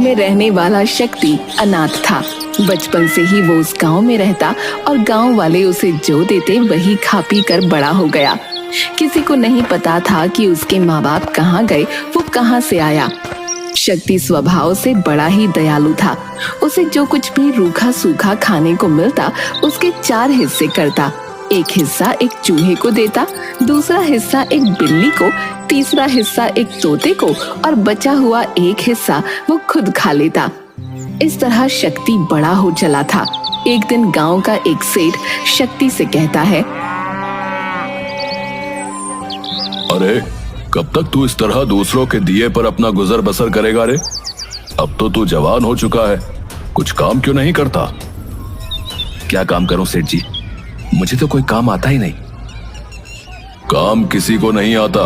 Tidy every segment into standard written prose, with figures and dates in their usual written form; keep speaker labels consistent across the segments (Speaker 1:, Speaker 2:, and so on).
Speaker 1: में रहने वाला शक्ति अनाथ था। बचपन से ही वो उस गांव में रहता और गांव वाले उसे जो देते वही खा पी कर बड़ा हो गया। किसी को नहीं पता था कि उसके माँ बाप कहाँ गए, वो कहाँ से आया। शक्ति स्वभाव से बड़ा ही दयालु था। उसे जो कुछ भी रूखा सूखा खाने को मिलता उसके 4 हिस्से करता। एक हिस्सा एक चूहे को देता, दूसरा हिस्सा एक बिल्ली को, तीसरा हिस्सा एक तोते को और बचा हुआ एक हिस्सा वो खुद खा लेता। इस तरह शक्ति बड़ा हो चला था। एक दिन गांव का एक सेठ शक्ति से कहता है,
Speaker 2: अरे कब तक तू इस तरह दूसरों के दिए पर अपना गुजर बसर करेगा रे? अब तो तू जवान हो चुका है, कुछ काम क्यों नहीं करता?
Speaker 3: क्या काम करूं सेठ जी, मुझे तो कोई काम आता ही नहीं।
Speaker 2: काम किसी को नहीं आता,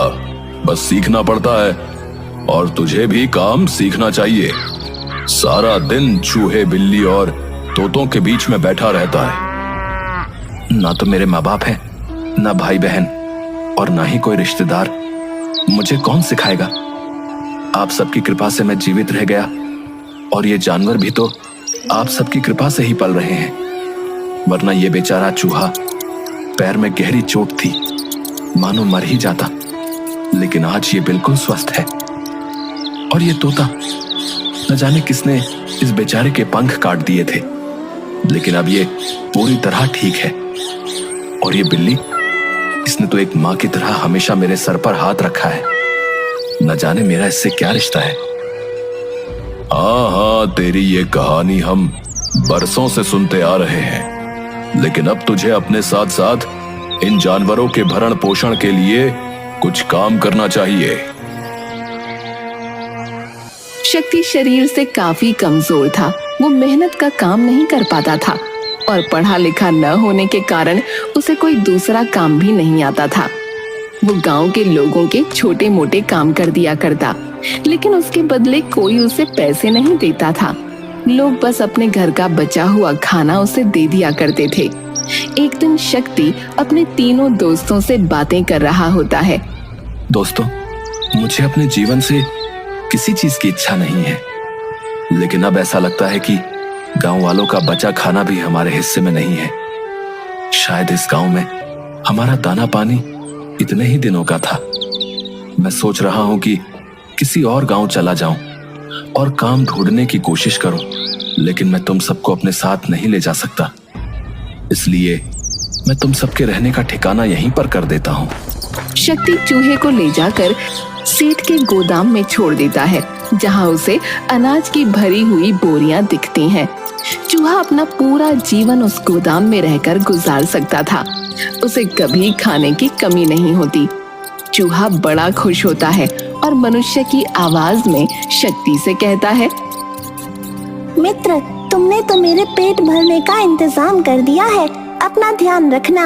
Speaker 2: बस सीखना पड़ता है, और तुझे भी काम सीखना चाहिए। सारा दिन चूहे बिल्ली और तोतों के बीच में बैठा रहता है।
Speaker 3: ना तो मेरे माँ बाप हैं, ना भाई बहन और ना ही कोई रिश्तेदार। मुझे कौन सिखाएगा? आप सबकी कृपा से मैं जीवित रह गया, और ये जानवर भी तो आप सबकी कृपा से ही पल रहे हैं, वरना ये बेचारा चूहा पैर में गहरी चोट थी, मानो मर ही जाता। लेकिन आज ये बिल्कुल स्वस्थ है। और ये तोता, न जाने किसने इस बेचारे के पंख काट दिए थे, लेकिन अब ये पूरी तरह ठीक है। और ये बिल्ली, इसने तो एक माँ की तरह हमेशा मेरे सर पर हाथ रखा है। न जाने मेरा इससे क्या रिश्ता है।
Speaker 2: हाँ, तेरी ये कहानी हम बरसों से सुनते आ रहे हैं, लेकिन अब तुझे अपने साथ साथ इन जानवरों के भरण पोषण के लिए कुछ काम करना चाहिए।
Speaker 1: शक्ति शरीर से काफी कमजोर था। वो मेहनत का काम नहीं कर पाता था और पढ़ा लिखा न होने के कारण उसे कोई दूसरा काम भी नहीं आता था। वो गांव के लोगों के छोटे मोटे काम कर दिया करता, लेकिन उसके बदले कोई उसे पैसे नहीं देता था। लोग बस अपने घर का बचा हुआ खाना उसे दे दिया करते थे। एक दिन शक्ति अपने तीनों दोस्तों से बातें कर रहा होता है।
Speaker 3: दोस्तों, मुझे अपने जीवन से किसी चीज की इच्छा नहीं है, लेकिन अब ऐसा लगता है कि गांव वालों का बचा खाना भी हमारे हिस्से में नहीं है। शायद इस गांव में हमारा दाना पानी इतने ही दिनों का था। मैं सोच रहा हूं कि किसी और गांव चला जाऊं और काम ढूंढने की कोशिश करूं, लेकिन मैं तुम सबको अपने साथ नहीं ले जा सकता। इसलिए मैं तुम सबके रहने का ठिकाना यहीं पर कर देता हूं।
Speaker 1: शक्ति चूहे को ले जाकर सेठ के गोदाम में छोड़ देता है, जहां उसे अनाज की भरी हुई बोरियां दिखती हैं। चूहा अपना पूरा जीवन उस गोदाम में रहकर गुजार सकता था। उसे कभी खाने की कमी नहीं होती। चूहा बड़ा खुश होता है और मनुष्य की आवाज में शक्ति से कहता है,
Speaker 4: मित्र, तुमने तो मेरे पेट भरने का इंतजाम कर दिया है, अपना ध्यान रखना।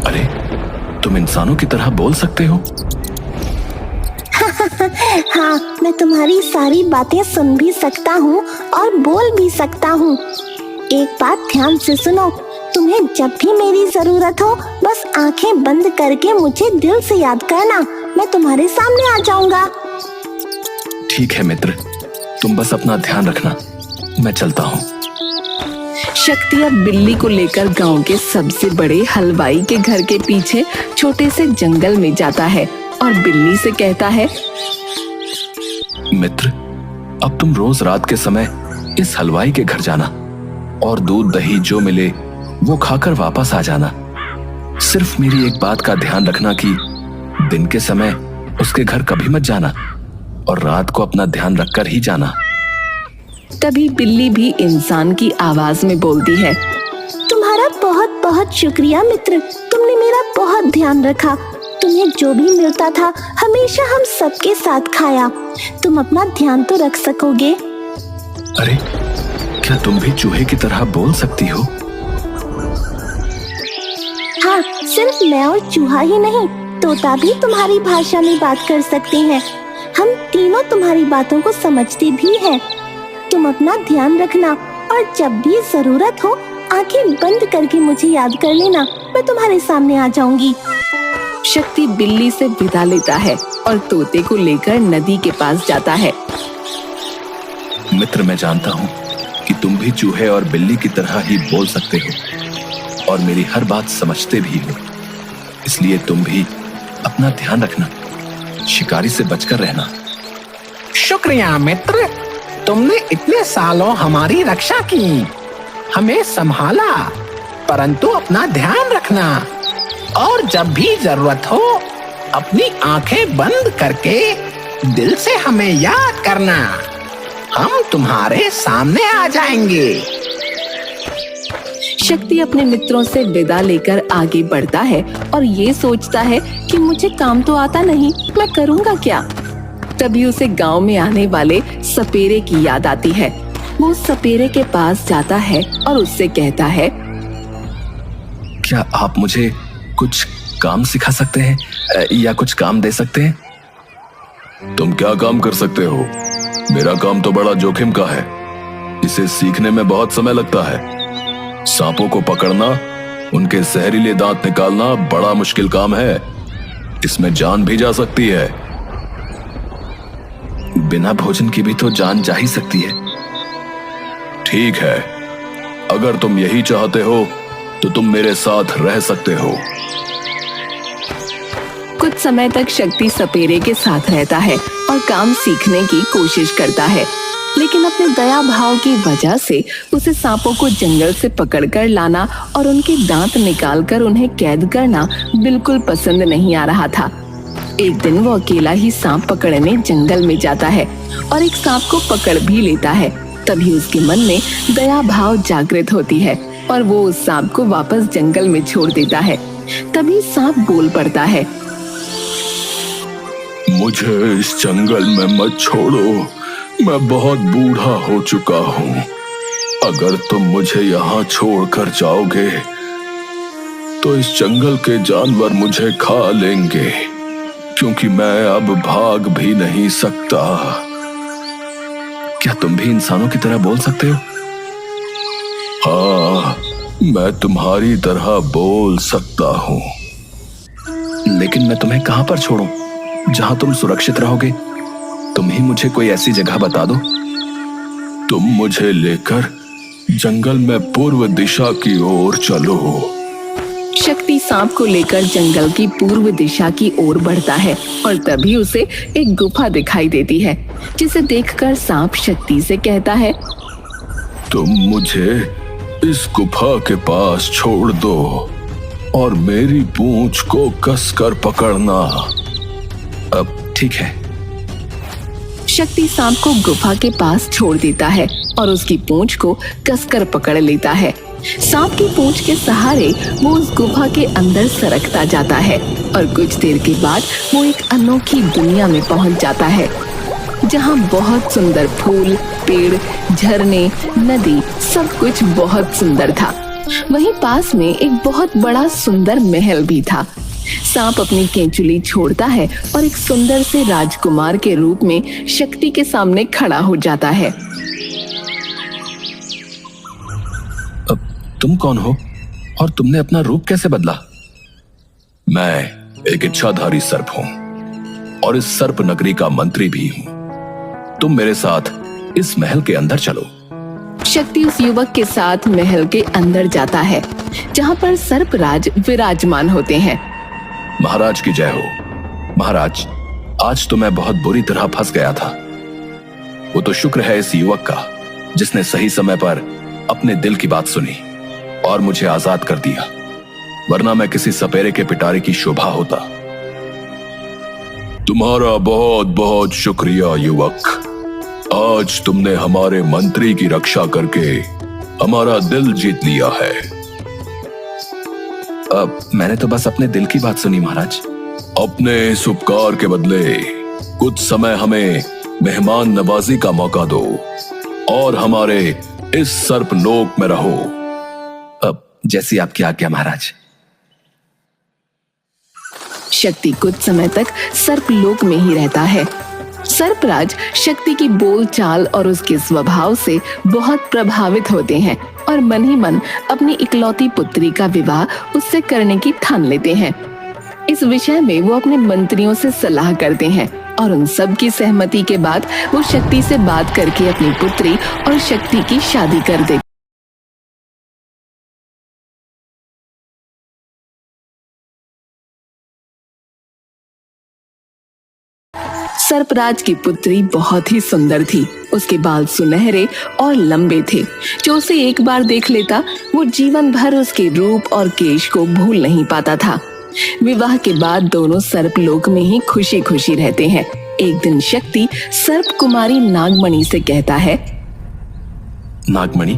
Speaker 3: अरे, तुम इंसानों की तरह बोल सकते हो?
Speaker 4: हाँ, मैं तुम्हारी सारी बातें सुन भी सकता हूँ और बोल भी सकता हूँ। एक बात ध्यान से सुनो, तुम्हें जब भी मेरी जरूरत हो बस आंखें बंद करके मुझे दिल से याद करना, मैं तुम्हारे सामने आ जाऊंगा।
Speaker 3: ठीक है मित्र, तुम बस अपना ध्यान रखना, मैं चलता हूँ।
Speaker 1: शक्ति अब बिल्ली को लेकर गांव के सबसे बड़े हलवाई के घर के पीछे छोटे से जंगल में जाता है और बिल्ली से कहता है,
Speaker 3: मित्र, अब तुम रोज रात के समय इस हलवाई के घर जाना और दूध दही जो मिले वो खाकर वापस आ जाना। सिर्फ मेरी एक बात का ध्यान रखना कि दिन के समय उसके घर कभी मत जाना और रात को अपना ध्यान रखकर ही जाना।
Speaker 1: तभी बिल्ली भी इंसान की आवाज में बोलती है,
Speaker 4: तुम्हारा बहुत बहुत शुक्रिया मित्र, तुमने मेरा बहुत ध्यान रखा। तुम्हें जो भी मिलता था हमेशा हम सबके साथ खाया। तुम अपना ध्यान तो रख सकोगे?
Speaker 3: अरे, क्या तुम भी चूहे की तरह बोल सकती हो?
Speaker 4: हाँ, सिर्फ मैं और चूहा ही नहीं, तोता भी तुम्हारी भाषा में बात कर सकते हैं। हम तीनों तुम्हारी बातों को समझते भी हैं। तुम अपना ध्यान रखना और जब भी जरूरत हो आंखें बंद करके मुझे याद कर लेना, मैं तुम्हारे सामने आ जाऊंगी।
Speaker 1: शक्ति बिल्ली से विदा लेता है और तोते को लेकर नदी के पास जाता है।
Speaker 3: मित्र, मैं जानता हूँ कि तुम भी चूहे और बिल्ली की तरह ही बोल सकते हो और मेरी हर बात समझते भी हो, इसलिए तुम भी अपना ध्यान रखना, शिकारी से बचकर रहना।
Speaker 5: शुक्रिया मित्र, तुमने इतने सालों हमारी रक्षा की, हमें संभाला, परंतु अपना ध्यान रखना और जब भी जरूरत हो अपनी आंखें बंद करके दिल से हमें याद करना, हम तुम्हारे सामने आ जाएंगे।
Speaker 1: शक्ति अपने मित्रों से विदा लेकर आगे बढ़ता है और ये सोचता है कि मुझे काम तो आता नहीं, मैं करूँगा क्या। तभी उसे गांव में आने वाले सपेरे की याद आती है। वो सपेरे के पास जाता है और उससे कहता है,
Speaker 3: क्या आप मुझे कुछ काम सिखा सकते हैं या कुछ काम दे सकते हैं?
Speaker 2: तुम क्या काम कर सकते हो? मेरा काम तो बड़ा जोखिम का है, इसे सीखने में बहुत समय लगता है। सांपों को पकड़ना, उनके जहरीले दांत निकालना बड़ा मुश्किल काम है, इसमें जान भी जा सकती है।
Speaker 3: बिना भोजन की भी तो जान जा ही सकती है।
Speaker 2: ठीक है, अगर तुम यही चाहते हो तो तुम मेरे साथ रह सकते हो।
Speaker 1: कुछ समय तक शक्ति सपेरे के साथ रहता है और काम सीखने की कोशिश करता है, लेकिन अपने दया भाव की वजह से उसे सांपों को जंगल से पकड़कर लाना और उनके दांत निकालकर उन्हें कैद करना बिल्कुल पसंद नहीं आ रहा था। एक दिन वो अकेला ही सांप पकड़ने जंगल में जाता है और एक सांप को पकड़ भी लेता है। तभी उसके मन में दया भाव जागृत होती है और वो उस सांप को वापस जंगल में छोड़ देता है। तभी सांप बोल पड़ता है,
Speaker 2: मुझे इस जंगल में मत छोड़ो, मैं बहुत बूढ़ा हो चुका हूँ। अगर तुम मुझे यहाँ छोड़कर जाओगे तो इस जंगल के जानवर मुझे खा लेंगे, क्योंकि मैं अब भाग भी नहीं सकता।
Speaker 3: क्या तुम भी इंसानों की तरह बोल सकते हो?
Speaker 2: हाँ, मैं तुम्हारी तरह बोल सकता हूँ।
Speaker 3: लेकिन मैं तुम्हें कहाँ पर छोड़ूं जहां तुम सुरक्षित रहोगे? तुम ही मुझे कोई ऐसी जगह बता दो।
Speaker 2: तुम मुझे लेकर जंगल में पूर्व दिशा की ओर चलो।
Speaker 1: शक्ति सांप को लेकर जंगल की पूर्व दिशा की ओर बढ़ता है और तभी उसे एक गुफा दिखाई देती है, जिसे देखकर सांप शक्ति से कहता है,
Speaker 2: तुम मुझे इस गुफा के पास छोड़ दो और मेरी पूंछ को कसकर पकड़ना।
Speaker 3: अब ठीक है।
Speaker 1: शक्ति सांप को गुफा के पास छोड़ देता है और उसकी पूंछ को कसकर पकड़ लेता है। सांप की पूंछ के सहारे वो उस गुफा के अंदर सरकता जाता है और कुछ देर के बाद वो एक अनोखी दुनिया में पहुंच जाता है, जहां बहुत सुंदर फूल, पेड़, झरने, नदी, सब कुछ बहुत सुंदर था। वहीं पास में एक बहुत बड़ा सुंदर महल भी था। सांप अपनी केंचुली छोड़ता है और एक सुंदर से राजकुमार के रूप में शक्ति के सामने खड़ा हो जाता है।
Speaker 3: अब तुम कौन हो और तुमने अपना रूप कैसे बदला?
Speaker 2: मैं एक इच्छाधारी सर्प हूँ और इस सर्प नगरी का मंत्री भी हूँ। तुम मेरे साथ इस महल के अंदर चलो।
Speaker 1: शक्ति उस युवक के साथ महल के अंदर जाता है, जहाँ पर सर्पराज विराजमान होते हैं।
Speaker 2: महाराज की जय हो।
Speaker 3: महाराज, आज तो मैं बहुत बुरी तरह फंस गया था।
Speaker 2: वो तो शुक्र है इस युवक का, जिसने सही समय पर अपने दिल की बात सुनी और मुझे आजाद कर दिया, वरना मैं किसी सपेरे के पिटारे की शोभा होता। तुम्हारा बहुत बहुत शुक्रिया युवक। आज तुमने हमारे मंत्री की रक्षा करके हमारा दिल जीत लिया है।
Speaker 3: अब मैंने तो बस अपने दिल की बात सुनी महाराज।
Speaker 2: अपने इस उपकार के बदले कुछ समय हमें मेहमान नवाजी का मौका दो और हमारे इस सर्प लोक में रहो।
Speaker 3: अब जैसी आपकी आज्ञा महाराज।
Speaker 1: शक्ति कुछ समय तक सर्प लोक में ही रहता है। सर्पराज शक्ति की बोल चाल और उसके स्वभाव से बहुत प्रभावित होते हैं और मन ही मन अपनी इकलौती पुत्री का विवाह उससे करने की ठान लेते हैं। इस विषय में वो अपने मंत्रियों से सलाह करते हैं और उन सब की सहमति के बाद वो शक्ति से बात करके अपनी पुत्री और शक्ति की शादी कर देते। सर्पराज की पुत्री बहुत ही सुंदर थी। उसके बाल सुनहरे और लंबे थे। जो उसे एक बार देख लेता वो जीवन भर उसके रूप और केश को भूल नहीं पाता था। विवाह के बाद दोनों सर्पलोक में ही खुशी खुशी रहते हैं। एक दिन शक्ति सर्प कुमारी नागमणि से कहता है,
Speaker 3: नागमणि,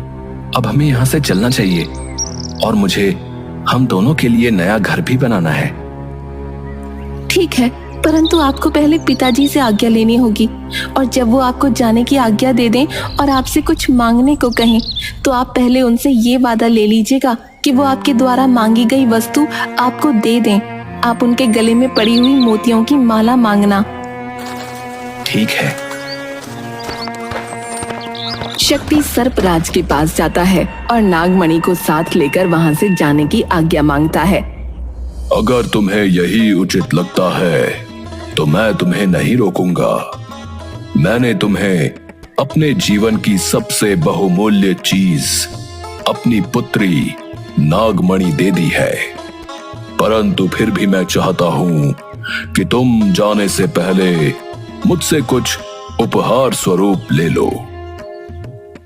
Speaker 3: अब हमें यहाँ से चलना चाहिए और मुझे हम दोनों के लिए नया घर भी बनाना है।
Speaker 1: ठीक है, परंतु आपको पहले पिताजी से आज्ञा लेनी होगी और जब वो आपको जाने की आज्ञा दे दें और आपसे कुछ मांगने को कहें तो आप पहले उनसे ये वादा ले लीजिएगा कि वो आपके द्वारा मांगी गई वस्तु आपको दे दें। आप उनके गले में पड़ी हुई मोतियों की माला मांगना।
Speaker 3: ठीक है।
Speaker 1: शक्ति सर्पराज के पास जाता है और नागमणि को साथ लेकर वहां से जाने की आज्ञा मांगता है।
Speaker 2: अगर तुम्हें यही उचित लगता है तो मैं तुम्हें नहीं रोकूंगा। मैंने तुम्हें अपने जीवन की सबसे बहुमूल्य चीज, अपनी पुत्री नागमणि दे दी है, परंतु फिर भी मैं चाहता हूं कि तुम जाने से पहले मुझसे कुछ उपहार स्वरूप ले लो।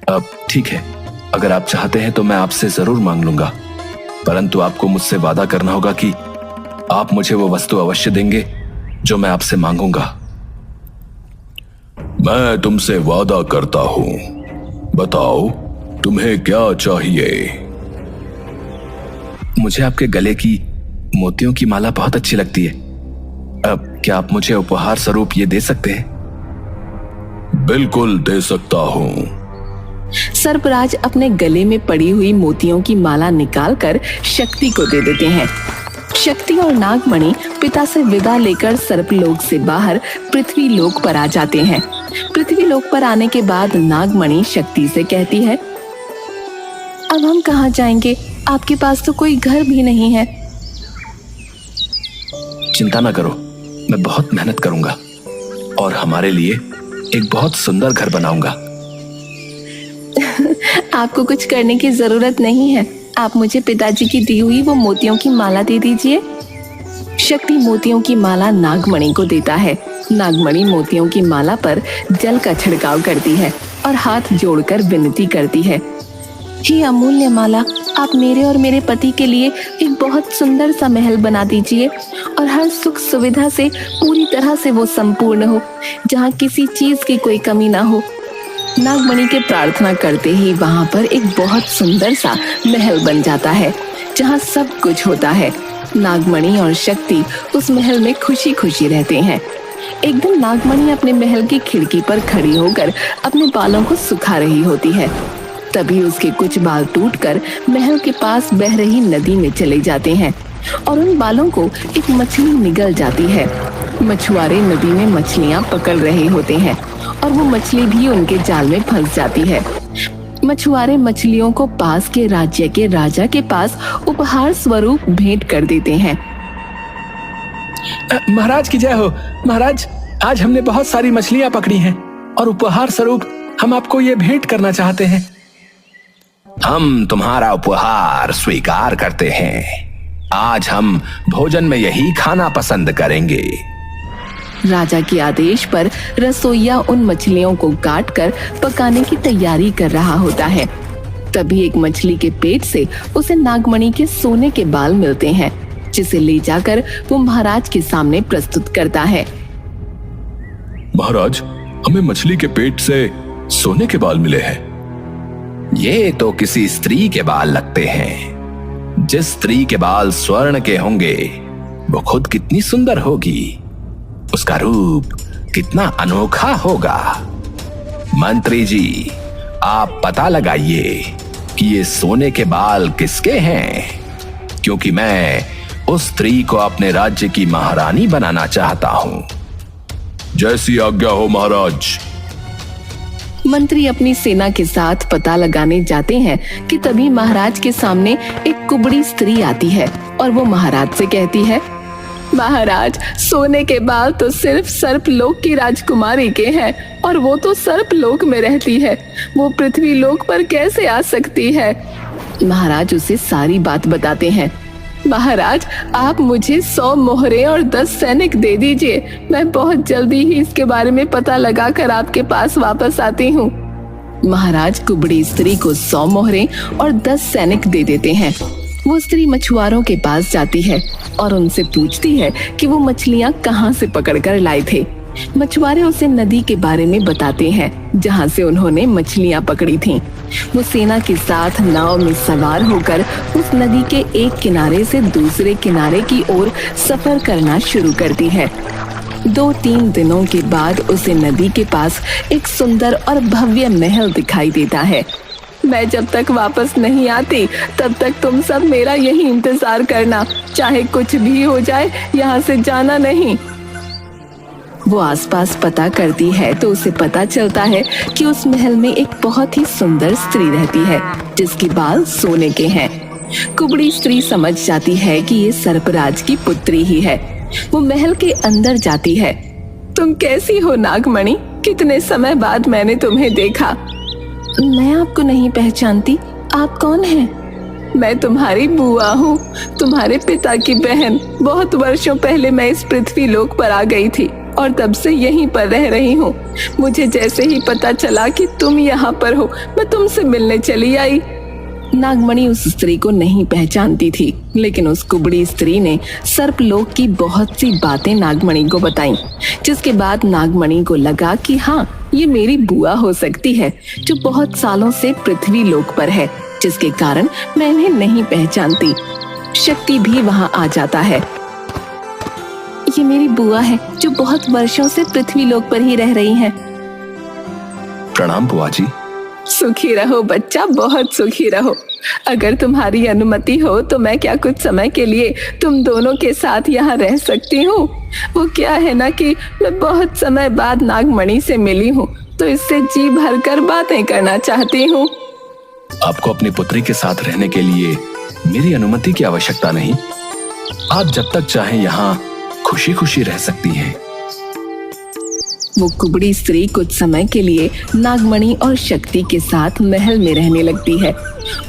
Speaker 3: अब ठीक है, अगर आप चाहते हैं तो मैं आपसे जरूर मांग लूंगा, परंतु आपको मुझसे वादा करना होगा कि आप मुझे वो वस्तु अवश्य देंगे जो मैं आपसे मांगूंगा।
Speaker 2: मैं तुमसे वादा करता हूं। बताओ तुम्हें क्या चाहिए?
Speaker 3: मुझे आपके गले की मोतियों की माला बहुत अच्छी लगती है। अब क्या आप मुझे उपहार स्वरूप ये दे सकते हैं?
Speaker 2: बिल्कुल दे सकता हूं।
Speaker 1: सर्पराज अपने गले में पड़ी हुई मोतियों की माला निकालकर शक्ति को दे देते हैं। शक्ति और नागमणि पिता से विदा लेकर सर्पलोक से बाहर पृथ्वी लोक पर आ जाते हैं। पृथ्वी लोक पर आने के बाद नागमणि शक्ति से कहती है, अब हम कहाँ जाएंगे? आपके पास तो कोई घर भी नहीं है।
Speaker 3: चिंता ना करो, मैं बहुत मेहनत करूंगा और हमारे लिए एक बहुत सुंदर घर बनाऊंगा।
Speaker 1: आपको कुछ करने की जरूरत नहीं है। आप मुझे पिताजी की दी हुई वो मोतियों की माला दे दीजिए। शक्ति मोतियों की माला नागमणि को देता है। नागमणि मोतियों की माला पर जल का छिड़काव करती है और हाथ जोड़कर विनती करती है, हे अमूल्य माला, आप मेरे और मेरे पति के लिए एक बहुत सुंदर सा महल बना दीजिए और हर सुख सुविधा से पूरी तरह से वो संपूर्ण हो, जहाँ किसी चीज की कोई कमी ना हो। नागमणि के प्रार्थना करते ही वहां पर एक बहुत सुंदर सा महल बन जाता है, जहाँ सब कुछ होता है। नागमणि और शक्ति उस महल में खुशी खुशी रहते हैं। एक दिन नागमणि अपने महल की खिड़की पर खड़ी होकर अपने बालों को सुखा रही होती है। तभी उसके कुछ बाल टूटकर महल के पास बह रही नदी में चले जाते हैं और उन बालों को एक मछली निगल जाती है। मछुआरे नदी में मछलियां पकड़ रहे होते हैं और वो मछली भी उनके जाल में फंस जाती है। मछुआरे मछलियों को पास के राज्य के राजा के पास उपहार स्वरूप भेंट कर देते हैं।
Speaker 5: महाराज की जय हो। महाराज, आज हमने बहुत सारी मछलियां पकड़ी हैं और उपहार स्वरूप हम आपको ये भेंट करना चाहते हैं।
Speaker 3: हम तुम्हारा उपहार स्वीकार करते हैं। आज हम भोजन में यही खाना पसंद करेंगे।
Speaker 1: राजा के आदेश पर रसोइया उन मछलियों को काटकर पकाने की तैयारी कर रहा होता है। तभी एक मछली के पेट से उसे नागमणि के सोने के बाल मिलते हैं, जिसे ले जाकर वो महाराज के सामने प्रस्तुत करता है।
Speaker 2: महाराज, हमें मछली के पेट से सोने के बाल मिले हैं।
Speaker 3: ये तो किसी स्त्री के बाल लगते हैं। जिस स्त्री के बाल स्वर्ण के होंगे वो खुद कितनी सुंदर होगी, उसका रूप कितना अनोखा होगा। मंत्री जी, आप पता लगाइए कि ये सोने के बाल किसके हैं, क्योंकि मैं उस स्त्री को अपने राज्य की महारानी बनाना चाहता हूं।
Speaker 2: जैसी आज्ञा हो महाराज।
Speaker 1: मंत्री अपनी सेना के साथ पता लगाने जाते हैं कि तभी महाराज के सामने एक कुबड़ी स्त्री आती है और वो महाराज से कहती है, महाराज, सोने के बाल तो सिर्फ सर्पलोक की राजकुमारी के हैं और वो तो सर्पलोक में रहती है। वो पृथ्वी लोक पर कैसे आ सकती है? महाराज उसे सारी बात बताते हैं। महाराज, आप मुझे 100 मोहरे और 10 सैनिक दे दीजिए। मैं बहुत जल्दी ही इसके बारे में पता लगाकर आपके पास वापस आती हूँ। महाराज कुबड़ी स्त्री को 100 मोहरे और 10 सैनिक दे देते हैं। वो स्त्री मछुआरों के पास जाती है और उनसे पूछती है कि वो मछलियाँ कहाँ से पकड़कर लाए थे। मछुआरे उसे नदी के बारे में बताते हैं जहाँ से उन्होंने मछलियाँ पकड़ी थीं। वो सेना के साथ नाव में सवार होकर उस नदी के एक किनारे से दूसरे किनारे की ओर सफर करना शुरू करती है। 2-3 दिनों के बाद उसे नदी के पास एक सुंदर और भव्य महल दिखाई देता है। मैं जब तक वापस नहीं आती तब तक तुम सब मेरा यही इंतजार करना। चाहे कुछ भी हो जाए, यहाँ से जाना नहीं। वो आसपास पता करती है तो उसे पता चलता है कि उस महल में एक बहुत ही सुंदर स्त्री रहती है जिसके बाल सोने के हैं। कुबड़ी स्त्री समझ जाती है कि ये सर्पराज की पुत्री ही है। वो महल के अंदर जाती है। तुम कैसी हो नागमणि? कितने समय बाद मैंने तुम्हें देखा। मैं आपको नहीं पहचानती। आप कौन हैं? मैं तुम्हारी बुआ हूँ, तुम्हारे पिता की बहन। बहुत वर्षों पहले मैं इस पृथ्वी लोक पर आ गई थी और तब से यहीं पर रह रही हूँ। मुझे जैसे ही पता चला कि तुम यहाँ पर हो, मैं तुमसे मिलने चली आई। नागमणि उस स्त्री को नहीं पहचानती थी, लेकिन उस कुबड़ी स्त्री ने सर्पलोक की बहुत सी बातें नागमणि को बताई, जिसके बाद नागमणि को लगा कि हाँ, ये मेरी बुआ हो सकती है जो बहुत सालों से पृथ्वी लोक पर है, जिसके कारण मैं इन्हें नहीं पहचानती। शक्ति भी वहाँ आ जाता है। ये मेरी बुआ है जो बहुत वर्षों से पृथ्वी लोक पर ही रह रही हैं।
Speaker 3: प्रणाम बुआ जी।
Speaker 1: सुखी रहो बच्चा, बहुत सुखी रहो। अगर तुम्हारी अनुमति हो तो मैं क्या कुछ समय के लिए तुम दोनों के साथ यहाँ रह सकती हूँ? वो क्या है ना कि मैं बहुत समय बाद नागमणि से मिली हूँ, तो इससे जी भर कर बातें करना चाहती हूँ।
Speaker 3: आपको अपनी पुत्री के साथ रहने के लिए मेरी अनुमति की आवश्यकता नहीं। आप जब तक चाहें यहाँ खुशी खुशी रह सकती हैं।
Speaker 1: वो कुबड़ी स्त्री कुछ समय के लिए नागमणि और शक्ति के साथ महल में रहने लगती है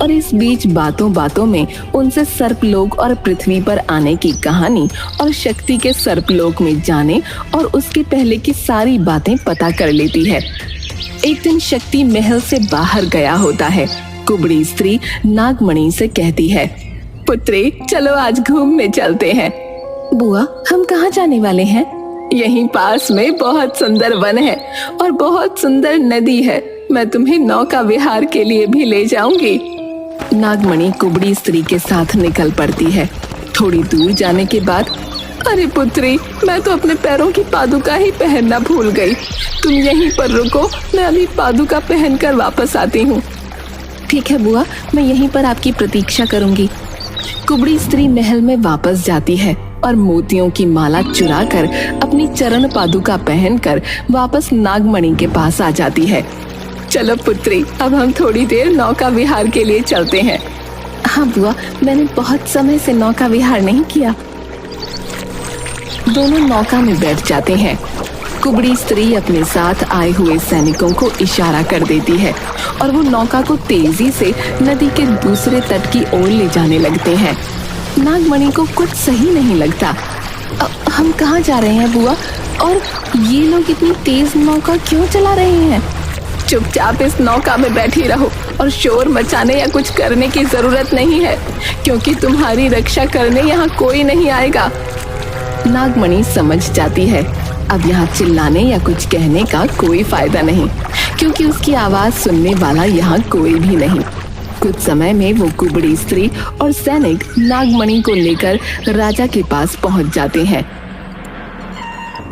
Speaker 1: और इस बीच बातों बातों में उनसे सर्पलोक और पृथ्वी पर आने की कहानी और शक्ति के सर्पलोक में जाने और उसके पहले की सारी बातें पता कर लेती है। एक दिन शक्ति महल से बाहर गया होता है। कुबड़ी स्त्री नागमणि से कहती है, पुत्री, चलो आज घूमने चलते हैं। बुआ, हम कहाँ जाने वाले हैं? यहीं पास में बहुत सुंदर वन है और बहुत सुंदर नदी है। मैं तुम्हें नौका विहार के लिए भी ले जाऊंगी। नागमणि कुबड़ी स्त्री के साथ निकल पड़ती है। थोड़ी दूर जाने के बाद, अरे पुत्री, मैं तो अपने पैरों की पादुका ही पहनना भूल गई। तुम यहीं पर रुको, मैं अभी पादुका पहनकर वापस आती हूँ। ठीक है बुआ, मैं यहीं पर आपकी प्रतीक्षा करूंगी। कुबड़ी स्त्री महल में वापस जाती है और मोतियों की माला चुराकर अपनी चरण पादुका पहनकर वापस नागमणि के पास आ जाती है। चलो पुत्री, अब हम थोड़ी देर नौका विहार के लिए चलते हैं। हाँ बुआ, मैंने बहुत समय से नौका विहार नहीं किया। दोनों नौका में बैठ जाते हैं। कुबड़ी स्त्री अपने साथ आए हुए सैनिकों को इशारा कर देती है और वो नौका को तेजी से नदी के दूसरे तट की ओर ले जाने लगते हैं। नागमणि को कुछ सही नहीं लगता। हम कहाँ जा रहे हैं बुआ? और ये लोग इतनी तेज नौका क्यों चला रहे हैं? चुपचाप इस नौका में बैठी रहो और शोर मचाने या कुछ करने की जरूरत नहीं है, क्योंकि तुम्हारी रक्षा करने यहाँ कोई नहीं आएगा। नागमणि समझ जाती है अब यहाँ चिल्लाने या कुछ कहने का कोई फायदा नहीं, क्योंकि उसकी आवाज सुनने वाला यहाँ कोई भी नहीं। कुछ समय में वो कुबड़ी स्त्री और सैनिक नागमणि को लेकर राजा के पास पहुंच जाते हैं।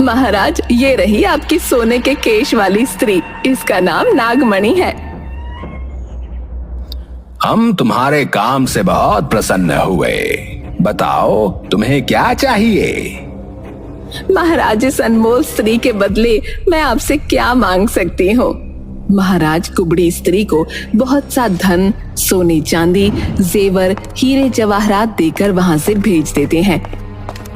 Speaker 1: महाराज, ये रही आपकी सोने के केश वाली स्त्री। इसका नाम नागमणि है।
Speaker 3: हम तुम्हारे काम से बहुत प्रसन्न हुए। बताओ, तुम्हें क्या चाहिए?
Speaker 1: महाराज, इस अनमोल स्त्री के बदले मैं आपसे क्या मांग सकती हूँ? महाराज कुबड़ी स्त्री को बहुत सा धन, सोने चांदी, जेवर, हीरे जवाहरात देकर वहाँ से भेज देते हैं।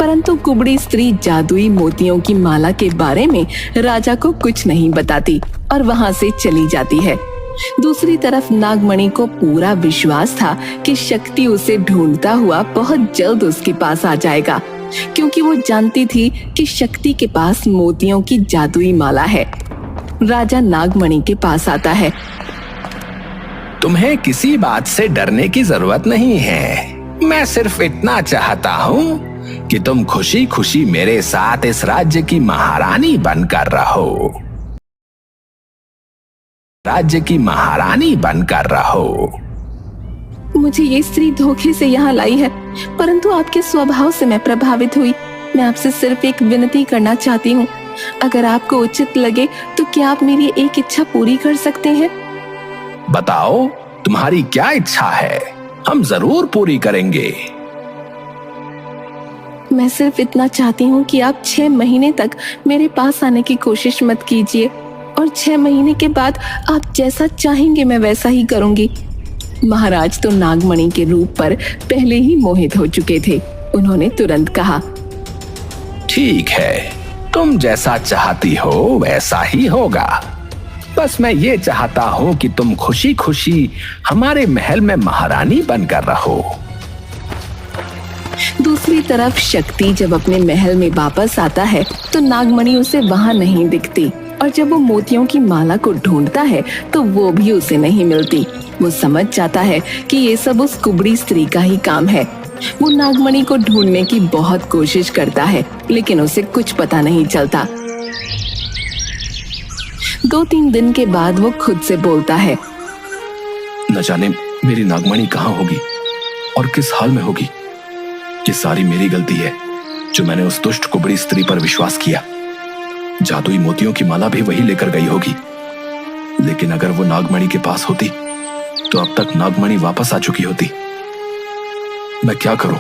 Speaker 1: परंतु कुबड़ी स्त्री जादुई मोतियों की माला के बारे में राजा को कुछ नहीं बताती और वहां से चली जाती है। दूसरी तरफ नागमणि को पूरा विश्वास था कि शक्ति उसे ढूंढता हुआ बहुत जल्द उसके पास आ जाएगा, क्योंकि वो जानती थी कि शक्ति के पास मोतियों की जादुई माला है। राजा नागमणि के पास आता है।
Speaker 5: तुम्हें किसी बात से डरने की जरूरत नहीं है। मैं सिर्फ इतना चाहता हूँ कि तुम खुशी खुशी मेरे साथ इस राज्य की महारानी बनकर रहो। राज्य की महारानी बनकर रहो।
Speaker 1: मुझे ये स्त्री धोखे से यहाँ लाई है, परंतु आपके स्वभाव से मैं प्रभावित हुई। मैं आपसे सिर्फ एक विनती करना चाहती हूँ। अगर आपको उचित लगे तो क्या आप मेरी एक इच्छा पूरी कर सकते हैं?
Speaker 5: बताओ, तुम्हारी क्या इच्छा है? हम जरूर पूरी करेंगे।
Speaker 1: मैं सिर्फ इतना चाहती हूँ कि आप 6 महीने तक मेरे पास आने की कोशिश मत कीजिए, और 6 महीने के बाद आप जैसा चाहेंगे मैं वैसा ही करूंगी। महाराज तो नागमणि के रूप पर पहले ही मोहित हो चुके थे। उन्होंने तुरंत कहा,
Speaker 5: ठीक है, तुम जैसा चाहती हो वैसा ही होगा। बस मैं ये चाहता हूँ कि तुम खुशी खुशी हमारे महल में महारानी बनकर रहो।
Speaker 1: दूसरी तरफ शक्ति जब अपने महल में वापस आता है तो नागमणि उसे वहां नहीं दिखती, और जब वो मोतियों की माला को ढूंढता है तो वो भी उसे नहीं मिलती। वो समझ जाता है कि ये सब उस कुबड़ी स्त्री का ही काम है। वो नागमणि को ढूंढने की बहुत कोशिश करता है, लेकिन उसे कुछ पता नहीं चलता। 2-3 दिन के बाद वो खुद से बोलता है,
Speaker 3: न जाने मेरी नागमणि कहाँ होगी और किस हाल में होगी। ये सारी मेरी गलती है जो मैंने उस दुष्ट कुबड़ी स्त्री पर विश्वास किया। जादुई मोतियों की माला भी वही लेकर गई होगी, लेकिन अगर वो नागमणि के पास होती तो अब तक नागमणि वापस आ चुकी होती। मैं क्या करूं?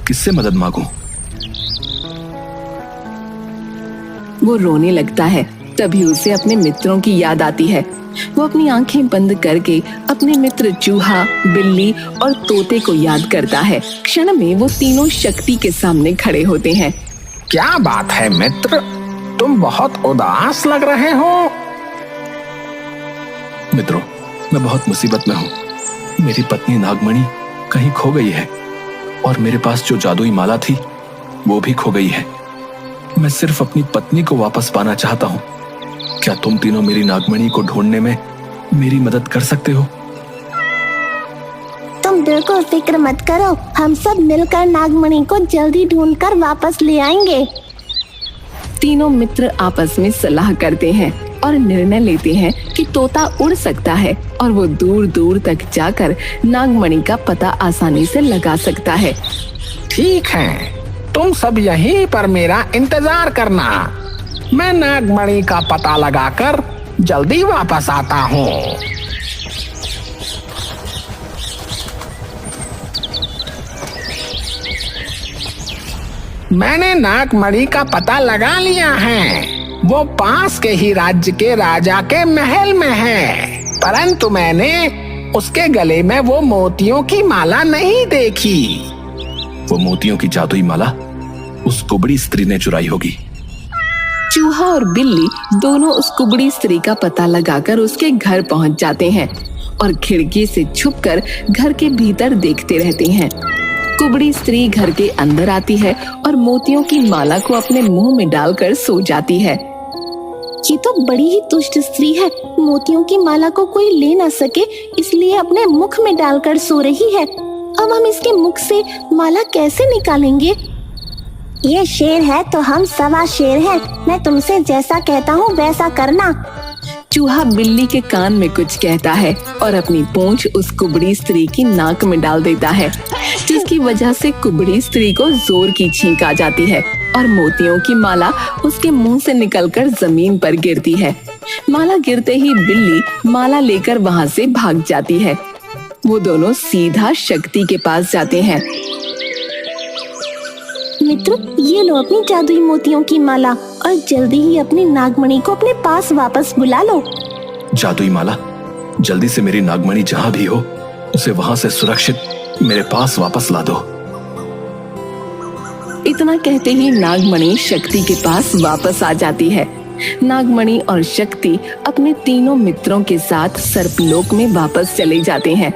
Speaker 3: किससे मदद मांगूं?
Speaker 1: वो रोने लगता है। तभी उसे अपने मित्रों की याद आती है। वो अपनी आंखें बंद करके अपने मित्र चूहा, बिल्ली और तोते को याद करता है। क्षण में वो तीनों शक्ति के सामने खड़े होते हैं।
Speaker 5: क्या बात है मित्र, तुम बहुत उदास लग रहे हो।
Speaker 3: मित्रों, मैं बहुत मुसीबत में हूँ। मेरी पत्नी नागमणि कहीं खो गई है और मेरे पास जो जादुई माला थी वो भी खो गई है। मैं सिर्फ अपनी पत्नी को वापस पाना चाहता हूँ। क्या तुम तीनों मेरी नागमणि को ढूंढने में मेरी मदद कर सकते हो?
Speaker 4: तुम बिल्कुल फिक्र मत करो, हम सब मिलकर नागमणि को जल्दी ढूंढकर वापस ले आएंगे।
Speaker 1: तीनों मित्र आपस में सलाह करते हैं और निर्णय लेते हैं कि तोता उड़ सकता है और वो दूर दूर तक जाकर नागमणि का पता आसानी से लगा सकता है।
Speaker 5: ठीक है, तुम सब यहीं पर मेरा इंतजार करना। मैं नागमणि का पता लगाकर जल्दी वापस आता हूँ। मैंने नागमणि का पता लगा लिया है। वो पास के ही राज्य के राजा के महल में है, परंतु मैंने उसके गले में वो मोतियों की माला नहीं देखी।
Speaker 3: वो मोतियों की जादुई माला उस कुबड़ी स्त्री ने चुराई होगी।
Speaker 1: चूहा और बिल्ली दोनों उस कुबड़ी स्त्री का पता लगाकर उसके घर पहुंच जाते हैं और खिड़की से छुपकर घर के भीतर देखते रहते हैं। कुबड़ी स्त्री घर के अंदर आती है और मोतियों की माला को अपने मुंह में डालकर सो जाती है।
Speaker 4: ये तो बड़ी ही दुष्ट स्त्री है। मोतियों की माला को कोई ले न सके इसलिए अपने मुख में डालकर सो रही है। अब हम इसके मुख से माला कैसे निकालेंगे? ये शेर है तो हम सवा शेर हैं। मैं तुमसे जैसा कहता हूँ वैसा करना।
Speaker 1: चूहा बिल्ली के कान में कुछ कहता है और अपनी पूंछ उस कुबड़ी स्त्री की नाक में डाल देता है, जिसकी वजह से कुबड़ी स्त्री को जोर की छींक आ जाती है और मोतियों की माला उसके मुंह से निकलकर जमीन पर गिरती है। माला गिरते ही बिल्ली माला लेकर वहां से भाग जाती है। वो दोनों सीधा शक्ति के पास जाते हैं।
Speaker 4: मित्र, ये लो अपनी जादुई मोतियों की माला और जल्दी ही अपनी नागमणि को अपने पास वापस बुला लो।
Speaker 3: जादुई माला, जल्दी से मेरी नागमणि जहां भी हो उसे वहां से सुरक्षित मेरे पास वापस ला दो।
Speaker 1: इतना कहते ही नागमणि शक्ति के पास वापस आ जाती है। नागमणि और शक्ति अपने तीनों मित्रों के साथ सर्पलोक में वापस चले जाते हैं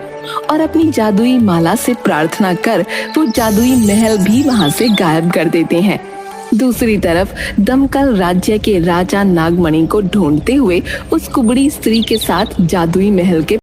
Speaker 1: और अपनी जादुई माला से प्रार्थना कर वो जादुई महल भी वहां से गायब कर देते हैं। दूसरी तरफ दमकल राज्य के राजा नागमणि को ढूंढते हुए उस कुबड़ी स्त्री के साथ जादुई महल के